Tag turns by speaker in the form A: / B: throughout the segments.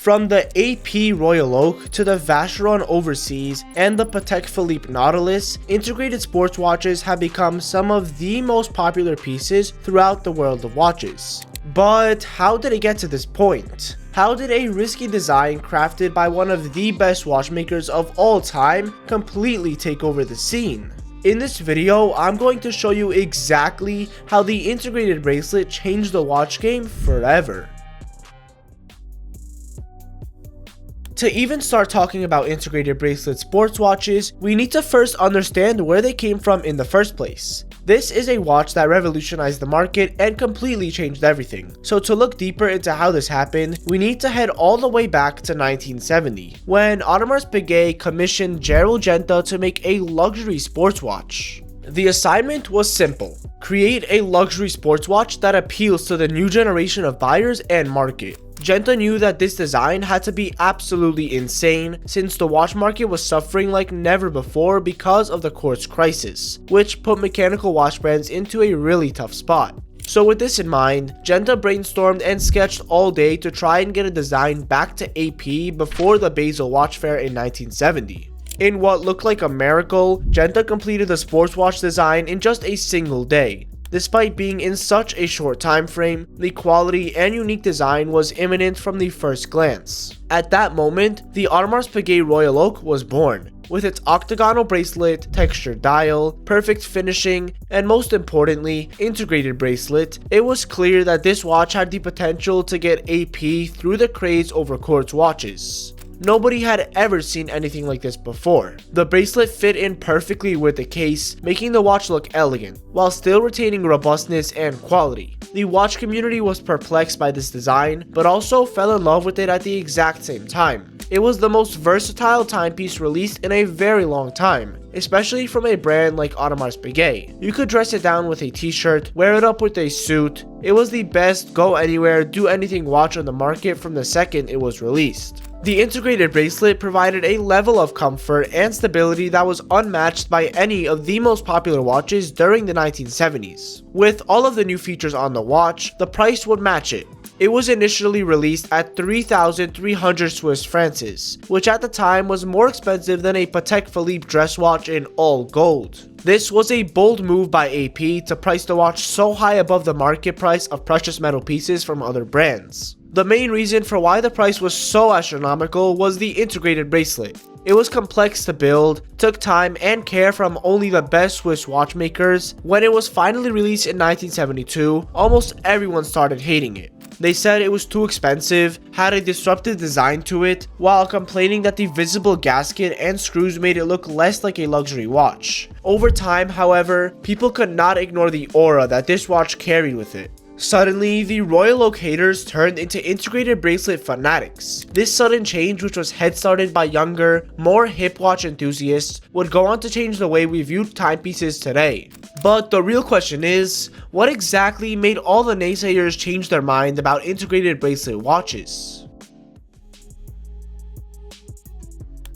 A: From the AP Royal Oak to the Vacheron Overseas and the Patek Philippe Nautilus, integrated sports watches have become some of the most popular pieces throughout the world of watches. But how did it get to this point? How did a risky design crafted by one of the best watchmakers of all time completely take over the scene? In this video, I'm going to show you exactly how the integrated bracelet changed the watch game forever. To even start talking about integrated bracelet sports watches, we need to first understand where they came from in the first place. This is a watch that revolutionized the market and completely changed everything. So to look deeper into how this happened, we need to head all the way back to 1970, when Audemars Piguet commissioned Gerald Genta to make a luxury sports watch. The assignment was simple: create a luxury sports watch that appeals to the new generation of buyers and market. Genta knew that this design had to be absolutely insane, since the watch market was suffering like never before because of the quartz crisis, which put mechanical watch brands into a really tough spot. So with this in mind, Genta brainstormed and sketched all day to try and get a design back to AP before the Basel Watch Fair in 1970. In what looked like a miracle, Genta completed the sports watch design in just a single day. Despite being in such a short time frame, the quality and unique design was imminent from the first glance. At that moment, the Audemars Piguet Royal Oak was born. With its octagonal bracelet, textured dial, perfect finishing, and most importantly, integrated bracelet, it was clear that this watch had the potential to get AP through the craze over quartz watches. Nobody had ever seen anything like this before. The bracelet fit in perfectly with the case, making the watch look elegant, while still retaining robustness and quality. The watch community was perplexed by this design, but also fell in love with it at the exact same time. It was the most versatile timepiece released in a very long time, especially from a brand like Audemars Piguet. You could dress it down with a t-shirt, wear it up with a suit. It was the best go anywhere, do anything watch on the market from the second it was released. The integrated bracelet provided a level of comfort and stability that was unmatched by any of the most popular watches during the 1970s. With all of the new features on the watch, the price would match it. It was initially released at 3,300 Swiss francs, which at the time was more expensive than a Patek Philippe dress watch in all gold. This was a bold move by AP to price the watch so high above the market price of precious metal pieces from other brands. The main reason for why the price was so astronomical was the integrated bracelet. It was complex to build, took time and care from only the best Swiss watchmakers. When it was finally released in 1972, almost everyone started hating it. They said it was too expensive, had a disruptive design to it, while complaining that the visible gasket and screws made it look less like a luxury watch. Over time, however, people could not ignore the aura that this watch carried with it. Suddenly, the Royal Oak haters turned into integrated bracelet fanatics. This sudden change, which was head-started by younger, more hip watch enthusiasts, would go on to change the way we view timepieces today. But the real question is, what exactly made all the naysayers change their mind about integrated bracelet watches?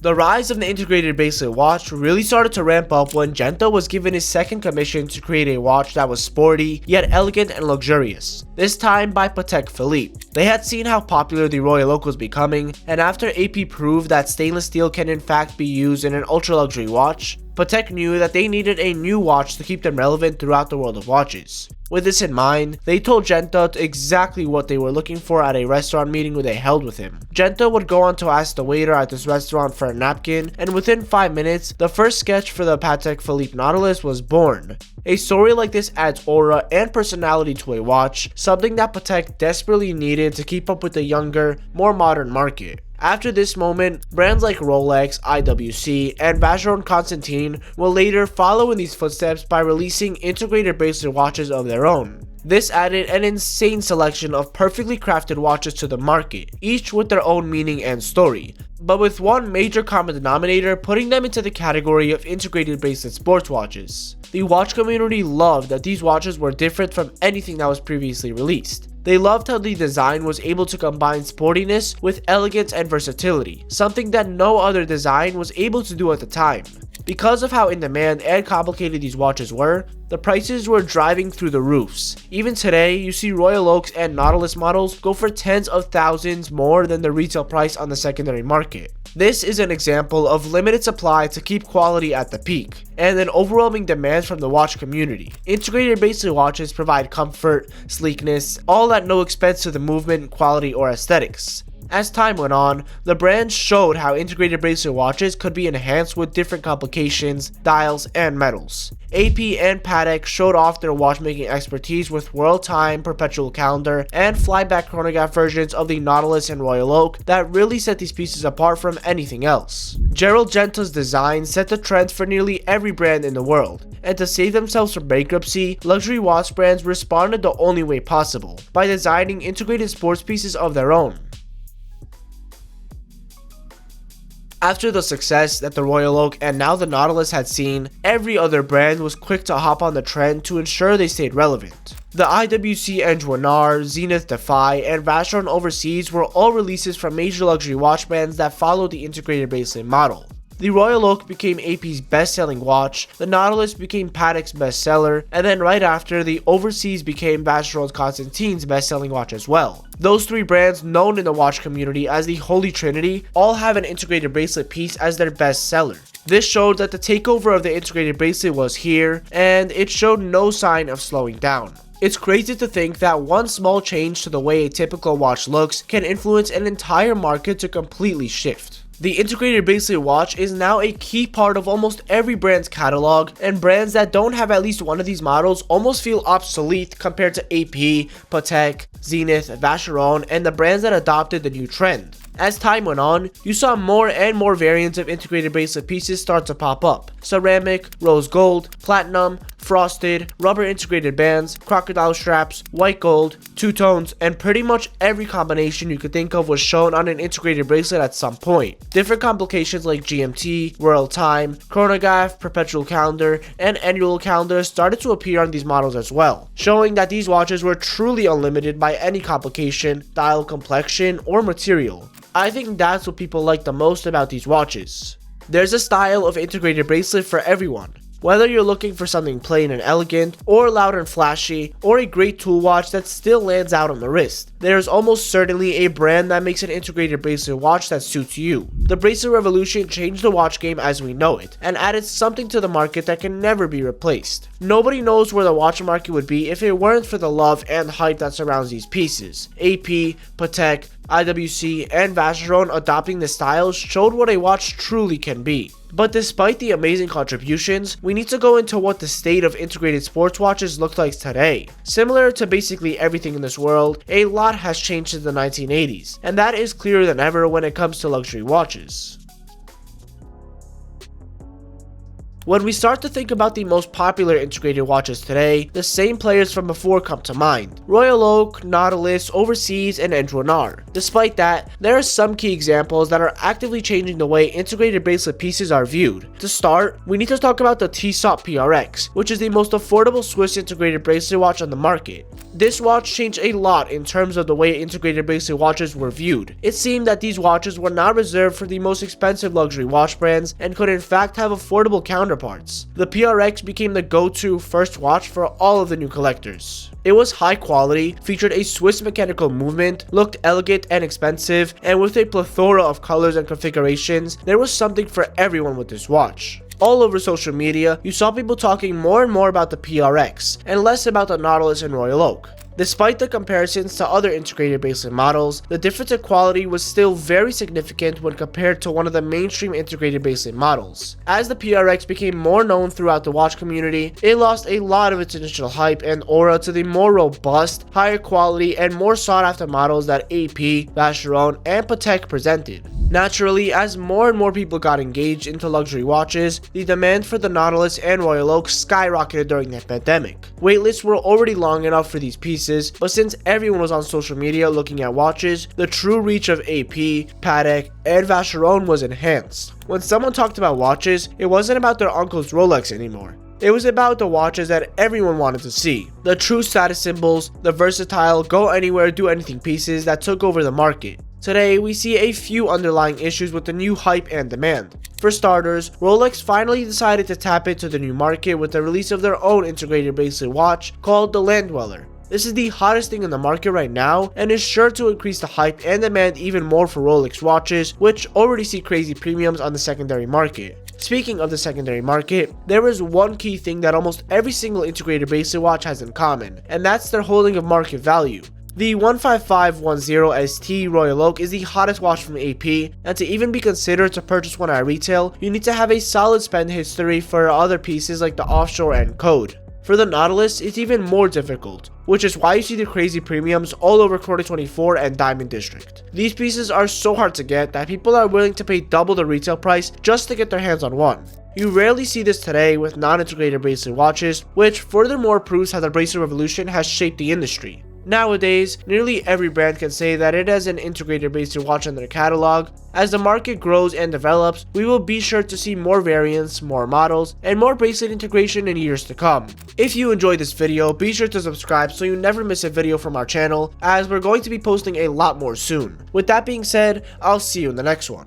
A: The rise of the integrated bracelet watch really started to ramp up when Genta was given his second commission to create a watch that was sporty, yet elegant and luxurious, this time by Patek Philippe. They had seen how popular the Royal Oak was becoming, and after AP proved that stainless steel can in fact be used in an ultra-luxury watch, Patek knew that they needed a new watch to keep them relevant throughout the world of watches. With this in mind, they told Genta exactly what they were looking for at a restaurant meeting they held with him. Genta would go on to ask the waiter at this restaurant for a napkin, and within 5 minutes, the first sketch for the Patek Philippe Nautilus was born. A story like this adds aura and personality to a watch, something that Patek desperately needed to keep up with the younger, more modern market. After this moment, brands like Rolex, IWC, and Vacheron Constantin will later follow in these footsteps by releasing integrated bracelet watches of their own. This added an insane selection of perfectly crafted watches to the market, each with their own meaning and story, but with one major common denominator putting them into the category of integrated bracelet sports watches. The watch community loved that these watches were different from anything that was previously released. They loved how the design was able to combine sportiness with elegance and versatility, something that no other design was able to do at the time. Because of how in demand and complicated these watches were, the prices were driving through the roofs. Even today, you see Royal Oaks and Nautilus models go for tens of thousands more than the retail price on the secondary market. This is an example of limited supply to keep quality at the peak, and an overwhelming demand from the watch community. Integrated bracelet watches provide comfort, sleekness, all at no expense to the movement, quality, or aesthetics. As time went on, the brand showed how integrated bracelet watches could be enhanced with different complications, dials, and metals. AP and Patek showed off their watchmaking expertise with World Time, Perpetual Calendar, and flyback chronograph versions of the Nautilus and Royal Oak that really set these pieces apart from anything else. Gerald Genta's design set the trend for nearly every brand in the world, and to save themselves from bankruptcy, luxury watch brands responded the only way possible, by designing integrated sports pieces of their own. After the success that the Royal Oak and now the Nautilus had seen, every other brand was quick to hop on the trend to ensure they stayed relevant. The IWC Enjouanard, Zenith Defy, and Vacheron Overseas were all releases from major luxury watch brands that followed the integrated bracelet model. The Royal Oak became AP's best-selling watch, the Nautilus became Patek's bestseller, and then right after, the Overseas became Vacheron Constantine's best-selling watch as well. Those three brands, known in the watch community as the Holy Trinity, all have an integrated bracelet piece as their bestseller. This showed that the takeover of the integrated bracelet was here, and it showed no sign of slowing down. It's crazy to think that one small change to the way a typical watch looks can influence an entire market to completely shift. The integrated bracelet watch is now a key part of almost every brand's catalog, and brands that don't have at least one of these models almost feel obsolete compared to AP, Patek, Zenith, Vacheron, and the brands that adopted the new trend. As time went on, you saw more and more variants of integrated bracelet pieces start to pop up. Ceramic, rose gold, platinum, frosted, rubber integrated bands, crocodile straps, white gold, two-tones, and pretty much every combination you could think of was shown on an integrated bracelet at some point. Different complications like GMT, World Time, chronograph, perpetual calendar, and annual calendar started to appear on these models as well, showing that these watches were truly unlimited by any complication, dial complexion, or material. I think that's what people like the most about these watches. There's a style of integrated bracelet for everyone. Whether you're looking for something plain and elegant, or loud and flashy, or a great tool watch that still lands out on the wrist, there's almost certainly a brand that makes an integrated bracelet watch that suits you. The bracelet revolution changed the watch game as we know it, and added something to the market that can never be replaced. Nobody knows where the watch market would be if it weren't for the love and hype that surrounds these pieces. AP, Patek, IWC, and Vacheron adopting the styles showed what a watch truly can be. But despite the amazing contributions, we need to go into what the state of integrated sports watches look like today. Similar to basically everything in this world, a lot has changed since the 1980s, and that is clearer than ever when it comes to luxury watches. When we start to think about the most popular integrated watches today, the same players from before come to mind: Royal Oak, Nautilus, Overseas, and Enjouanard. Despite that, there are some key examples that are actively changing the way integrated bracelet pieces are viewed. To start, we need to talk about the Tissot PRX, which is the most affordable Swiss integrated bracelet watch on the market. This watch changed a lot in terms of the way integrated bracelet watches were viewed. It seemed that these watches were not reserved for the most expensive luxury watch brands and could in fact have affordable counterparts. The PRX became the go-to first watch for all of the new collectors. It was high quality, featured a Swiss mechanical movement, looked elegant and expensive, and with a plethora of colors and configurations, there was something for everyone with this watch. All over social media, you saw people talking more and more about the PRX, and less about the Nautilus and Royal Oak. Despite the comparisons to other integrated bracelet models, the difference in quality was still very significant when compared to one of the mainstream integrated bracelet models. As the PRX became more known throughout the watch community, it lost a lot of its initial hype and aura to the more robust, higher quality, and more sought after models that AP, Vacheron, and Patek presented. Naturally, as more and more people got engaged into luxury watches, the demand for the Nautilus and Royal Oak skyrocketed during the pandemic. Waitlists were already long enough for these pieces, but since everyone was on social media looking at watches, the true reach of AP, Patek, and Vacheron was enhanced. When someone talked about watches, it wasn't about their uncle's Rolex anymore. It was about the watches that everyone wanted to see. The true status symbols, the versatile, go anywhere, do anything pieces that took over the market. Today, we see a few underlying issues with the new hype and demand. For starters, Rolex finally decided to tap into the new market with the release of their own integrated bracelet watch called the Land Dweller. This is the hottest thing in the market right now and is sure to increase the hype and demand even more for Rolex watches, which already see crazy premiums on the secondary market. Speaking of the secondary market, there is one key thing that almost every single integrated bracelet watch has in common, and that's their holding of market value. The 15510 ST Royal Oak is the hottest watch from AP, and to even be considered to purchase one at retail, you need to have a solid spend history for other pieces like the Offshore and Code. For the Nautilus, it's even more difficult, which is why you see the crazy premiums all over Quarter 24 and Diamond District. These pieces are so hard to get that people are willing to pay double the retail price just to get their hands on one. You rarely see this today with non-integrated bracelet watches, which furthermore proves how the bracelet revolution has shaped the industry. Nowadays, nearly every brand can say that it has an integrated bracelet watch in their catalog. As the market grows and develops, we will be sure to see more variants, more models, and more bracelet integration in years to come. If you enjoyed this video, be sure to subscribe so you never miss a video from our channel, as we're going to be posting a lot more soon. With that being said, I'll see you in the next one.